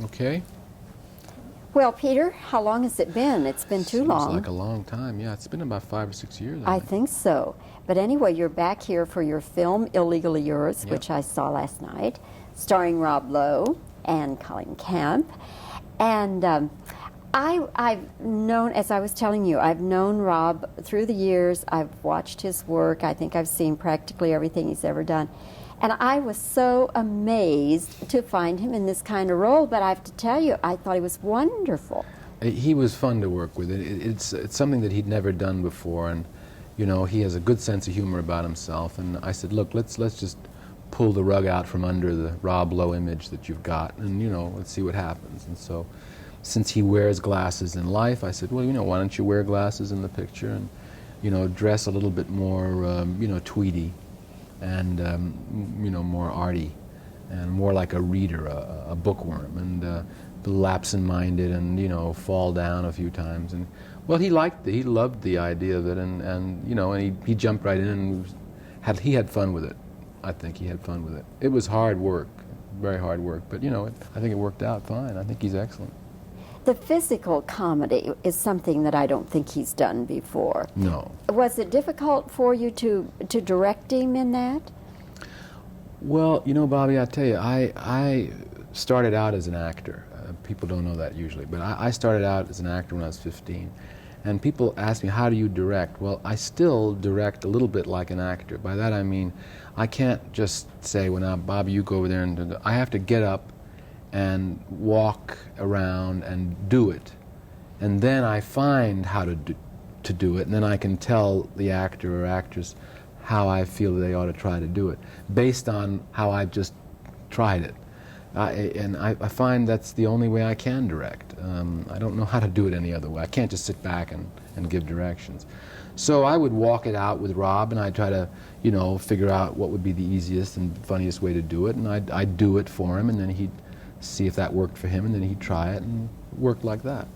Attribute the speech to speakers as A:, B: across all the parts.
A: Okay.
B: Well, Peter, how long has it been? It's been too long.
A: Seems like a long time. Yeah, it's been about 5 or 6 years.
B: I think so. But anyway, you're back here for your film, Illegally Yours,
A: Yep.
B: which I saw last night, starring Rob Lowe and Colleen Camp. And I've known, as I was telling you, I've known Rob through the years. I've watched his work. I think I've seen practically everything he's ever done. And I was so amazed to find him in this kind of role, but I have to tell you, I thought he was wonderful.
A: He was fun to work with. It's something that he'd never done before, and you know, he has a good sense of humor about himself. And I said, look, let's just pull the rug out from under the Rob Lowe image that you've got, and you know, let's see what happens. And so, since he wears glasses in life, I said, well, you know, why don't you wear glasses in the picture, and you know, dress a little bit more, you know, tweedy, and you know, more arty, and more like a reader, a bookworm, and lapse-minded, and you know, fall down a few times. And well, he loved the idea of it, and you know, and he jumped right in, and he had fun with it. I think he had fun with it. It was hard work, very hard work, but you know, I think it worked out fine. I think he's excellent.
B: The physical comedy is something that I don't think he's done before.
A: No.
B: Was it difficult for you to direct him in that?
A: Well, you know, Bobbie, I tell you, I started out as an actor. People don't know that usually, but I started out as an actor when I was 15. And people ask me, how do you direct? Well, I still direct a little bit like an actor. By that I mean, I can't just say, well, now, Bobbie, you go over there, and I have to get up and walk around and do it. And then I find how to do it, and then I can tell the actor or actress how I feel they ought to try to do it, based on how I've just tried it. And I find that's the only way I can direct. I don't know how to do it any other way. I can't just sit back and give directions. So I would walk it out with Rob, and I'd try to, you know, figure out what would be the easiest and funniest way to do it, and I'd do it for him, and then he'd see if that worked for him, and then he'd try it, and it worked like that.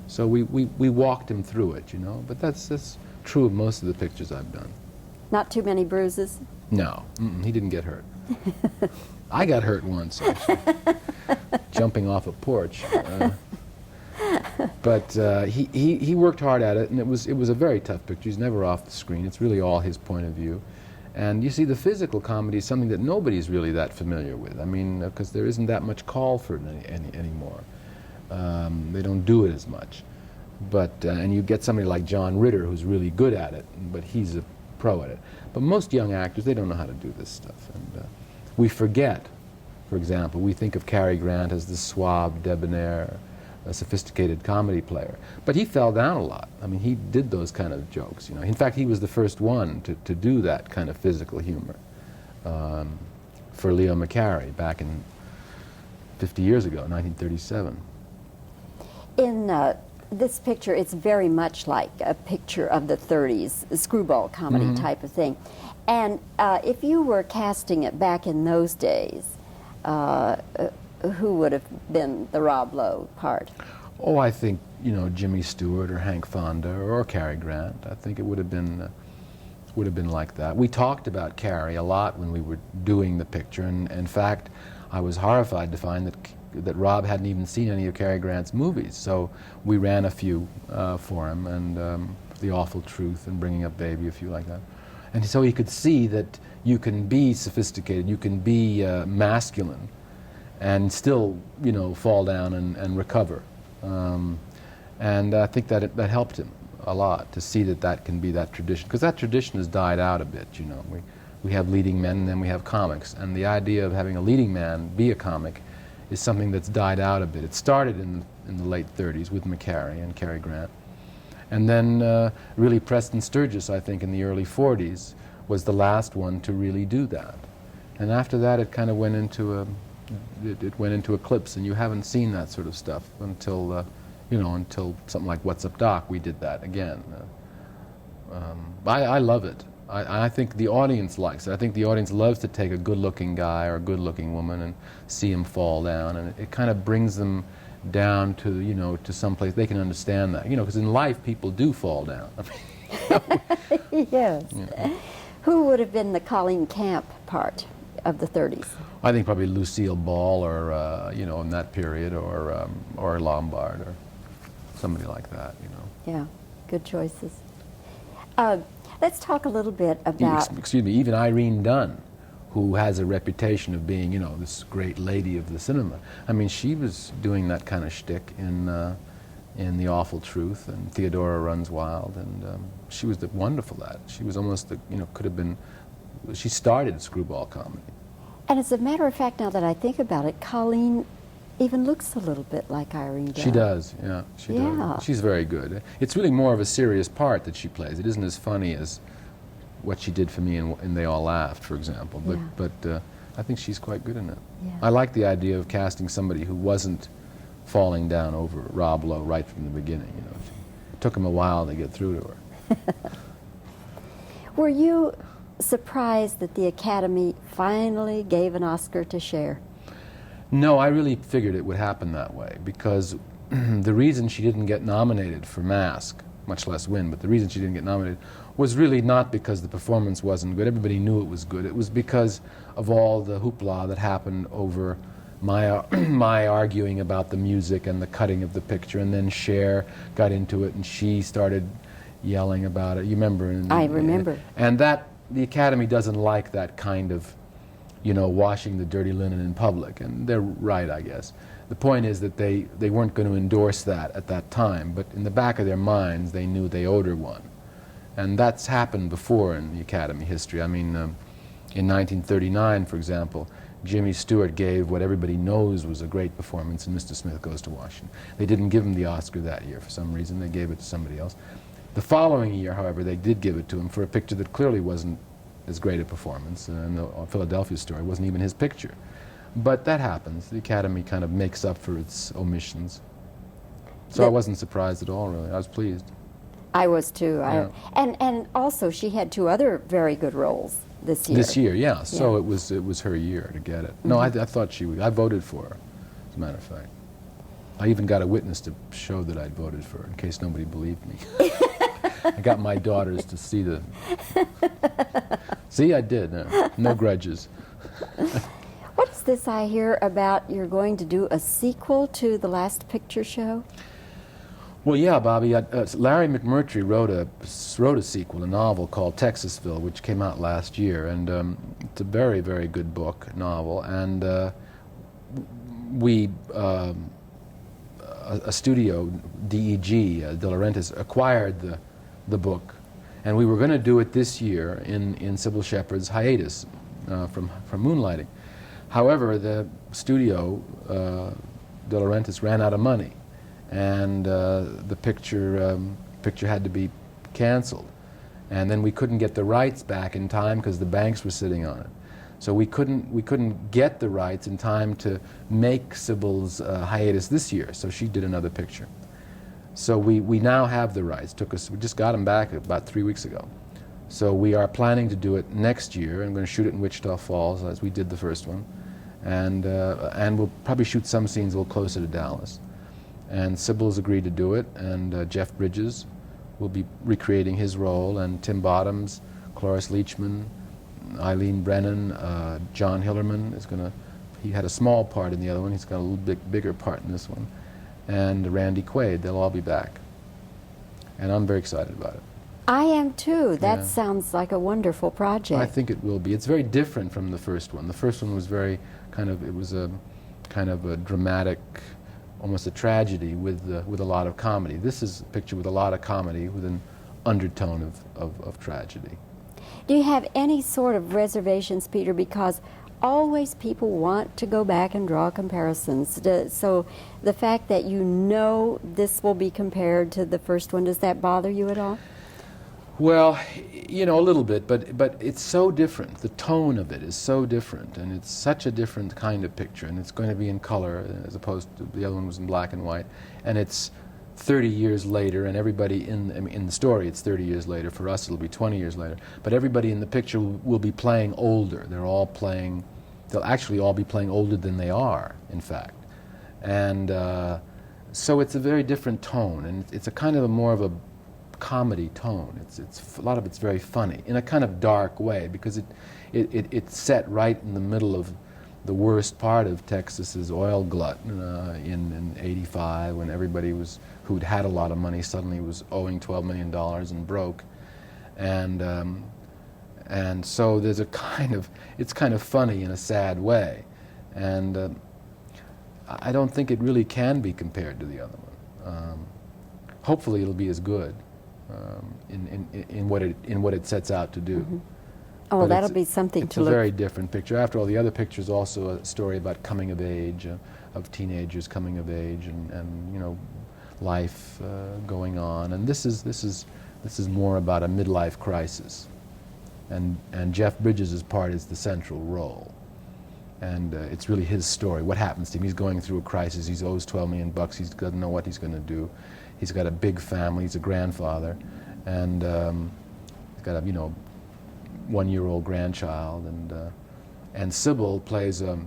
A: So we walked him through it, you know, but that's true of most of the pictures I've done.
B: Not too many bruises?
A: No, he didn't get hurt. I got hurt once, actually, jumping off a porch. But he worked hard at it, and it was a very tough picture. He's never off the screen. It's really all his point of view. And you see, the physical comedy is something that nobody's really that familiar with. I mean, because there isn't that much call for it anymore. They don't do it as much. But and you get somebody like John Ritter, who's really good at it, but he's a pro at it. But most young actors, they don't know how to do this stuff. And we forget, for example, we think of Cary Grant as the suave, debonair, sophisticated comedy player. But he fell down a lot. I mean, he did those kind of jokes, you know. In fact, he was the first one to do that kind of physical humor for Leo McCarey back in 50 years ago, 1937.
B: In this picture, it's very much like a picture of the 30s, a screwball comedy type of thing. And if you were casting it back in those days, who would have been the Rob Lowe part? Oh,
A: I think, you know, Jimmy Stewart or Hank Fonda or Cary Grant. I think it would have been like that. We talked about Cary a lot when we were doing the picture, and in fact, I was horrified to find that Rob hadn't even seen any of Cary Grant's movies. So we ran a few for him, and The Awful Truth and Bringing Up Baby, a few like that. And so he could see that you can be sophisticated, you can be masculine, and still, you know, fall down and recover. And I think that that helped him a lot to see that can be that tradition, because that tradition has died out a bit, you know. We have leading men, and then we have comics, and the idea of having a leading man be a comic is something that's died out a bit. It started in the late 30s with McCarey and Cary Grant, and then really Preston Sturges, I think, in the early 40s was the last one to really do that. And after that, it kind of went into eclipse, and you haven't seen that sort of stuff until you know, until something like What's Up, Doc? We did that again. I love it. I think the audience likes it. I think the audience loves to take a good-looking guy or a good-looking woman and see him fall down, and it kind of brings them down to, you know, to some place they can understand that, you know, because in life people do fall down.
B: Yes.
A: You know.
B: Who would have been the Colleen Camp part of the 30s?
A: I think probably Lucille Ball, or you know, that period, or Lombard, or somebody like that, you know.
B: Yeah, good choices. Let's talk a little bit about...
A: Excuse me, even Irene Dunne, who has a reputation of being, you know, this great lady of the cinema. I mean, she was doing that kind of shtick in The Awful Truth and Theodora Runs Wild, and she was wonderful at it. She was almost, you know, could have been, she started screwball comedy.
B: And as a matter of fact, now that I think about it, Colleen even looks a little bit like Irene Dunne.
A: She does, yeah, she does. She's very good. It's really more of a serious part that she plays. It isn't as funny as what she did for me in They All Laughed, for example, but I think she's quite good in it.
B: Yeah.
A: I like the idea of casting somebody who wasn't falling down over Rob Lowe right from the beginning, you know. It took him a while to get through to her.
B: Were you surprised that the Academy finally gave an Oscar to Cher?
A: No, I really figured it would happen that way, because the reason she didn't get nominated for Mask, much less win, but the reason she didn't get nominated was really not because the performance wasn't good. Everybody knew it was good. It was because of all the hoopla that happened over my arguing about the music and the cutting of the picture, and then Cher got into it and she started yelling about it. You remember?
B: I remember.
A: And that, the Academy doesn't like that kind of, you know, washing the dirty linen in public, and they're right, I guess. The point is that they weren't going to endorse that at that time, but in the back of their minds they knew they owed her one. And that's happened before in the Academy history. I mean, in 1939, for example, Jimmy Stewart gave what everybody knows was a great performance in Mr. Smith Goes to Washington. They didn't give him the Oscar that year for some reason. They gave it to somebody else. The following year, however, they did give it to him for a picture that clearly wasn't as great a performance, and the Philadelphia Story wasn't even his picture. But that happens. The Academy kind of makes up for its omissions. So I wasn't surprised at all, really. I was pleased.
B: I was too.
A: Yeah.
B: And also she had two other very good roles this year.
A: This year, yeah. So it was her year to get it. No, I thought she would. I voted for her, as a matter of fact. I even got a witness to show that I'd voted for her, in case nobody believed me. I got my daughters to see the... See, I did. No grudges.
B: What is this I hear about you're going to do a sequel to The Last Picture Show?
A: Well, yeah, Bobbie. Larry McMurtry wrote a sequel, a novel called Texasville, which came out last year, and it's a very, very good book, novel. And a studio, DEG, De Laurentiis, acquired the book, and we were going to do it this year in Sybil Shepherd's hiatus from Moonlighting. However, the studio, De Laurentiis, ran out of money, and the picture had to be canceled. And then we couldn't get the rights back in time because the banks were sitting on it. So we couldn't get the rights in time to make Sybil's hiatus this year. So she did another picture. So we now have the rights. We just got them back about 3 weeks ago. So we are planning to do it next year. I'm going to shoot it in Wichita Falls, as we did the first one, and we'll probably shoot some scenes a little closer to Dallas. And Sybil's agreed to do it, and Jeff Bridges will be recreating his role, and Tim Bottoms, Cloris Leachman, Eileen Brennan, John Hillerman is going to. He had a small part in the other one. He's got a little bit bigger part in this one. And Randy Quaid, they'll all be back. And I'm very excited about it.
B: I am too. That sounds like a wonderful project.
A: I think it will be. It's very different from the first one. The first one was very it was a kind of a dramatic, almost a tragedy with a lot of comedy. This is a picture with a lot of comedy with an undertone of tragedy.
B: Do you have any sort of reservations, Peter? Because always people want to go back and draw comparisons. So the fact that you know this will be compared to the first one, does that bother you at all?
A: Well, you know, a little bit, but it's so different. The tone of it is so different, and it's such a different kind of picture, and it's going to be in color as opposed to the other one was in black and white, and it's 30 years later, and everybody in the story it's 30 years later. For us it'll be 20 years later, but everybody in the picture will be playing older. They'll actually all be playing older than they are, in fact. And so it's a very different tone, and it's a kind of more of a comedy tone. It's a lot of it's very funny in a kind of dark way, because it's set right in the middle of the worst part of Texas's oil glut in '85, when everybody who'd had a lot of money suddenly was owing $12 million and broke, and so there's it's kind of funny in a sad way, and I don't think it really can be compared to the other one. Hopefully, it'll be as good in what it sets out to do.
B: Mm-hmm. Oh, well, that'll be something to look.
A: It's a very different picture. After all, the other picture is also a story about coming of age, of teenagers coming of age, and you know, life going on. And this is more about a midlife crisis, and Jeff Bridges' part is the central role. And it's really his story. What happens to him? He's going through a crisis. He owes $12 million. He doesn't know what he's going to do. He's got a big family. He's a grandfather, and he's got a one-year-old grandchild. And Sybil plays a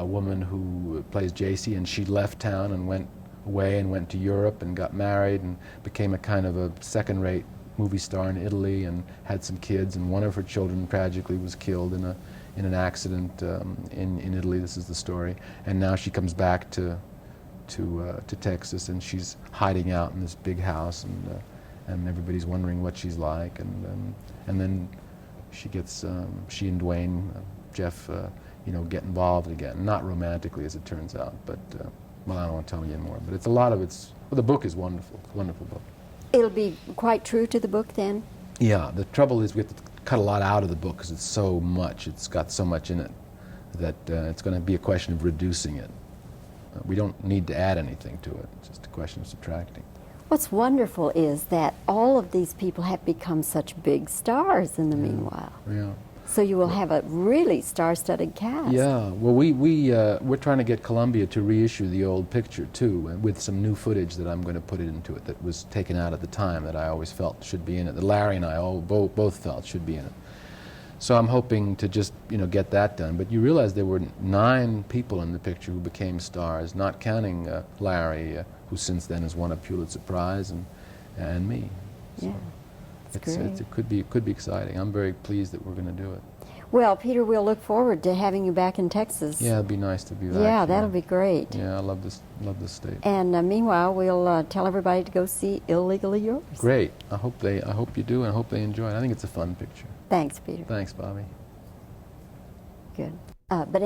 A: woman who plays J.C. and she left town and went away and went to Europe and got married and became a kind of a second-rate movie star in Italy and had some kids. And one of her children tragically was killed in an accident in Italy. This is the story. And now she comes back to Texas, and she's hiding out in this big house, and everybody's wondering what she's like. And then she and Dwayne, Jeff, get involved again. Not romantically, as it turns out, but well, I don't want to tell you more. But the book is wonderful. It's a wonderful book.
B: It'll be quite true to the book then?
A: Yeah. The trouble is we have to cut a lot out of the book because it's so much. It's got so much in it that it's going to be a question of reducing it. We don't need to add anything to it. It's just a question of subtracting.
B: What's wonderful is that all of these people have become such big stars in the meanwhile.
A: Yeah.
B: So you will have a really star-studded cast.
A: Yeah. Well, we're trying to get Columbia to reissue the old picture too, with some new footage that I'm going to put it into it that was taken out at the time that I always felt should be in it. That Larry and I both felt should be in it. So I'm hoping to just get that done. But you realize there were 9 people in the picture who became stars, not counting Larry, who since then has won a Pulitzer Prize, and me. So
B: yeah, it's great.
A: It could be exciting. I'm very pleased that we're going to do it.
B: Well, Peter, we'll look forward to having you back in Texas.
A: Yeah, it'd be nice to be back.
B: Yeah,
A: here.
B: that'll be great.
A: Yeah, I love this state.
B: And meanwhile, we'll tell everybody to go see Illegally Yours.
A: Great. I hope you do, and I hope they enjoy it. I think it's a fun picture.
B: Thanks, Peter.
A: Thanks, Bobbie.
B: Good. But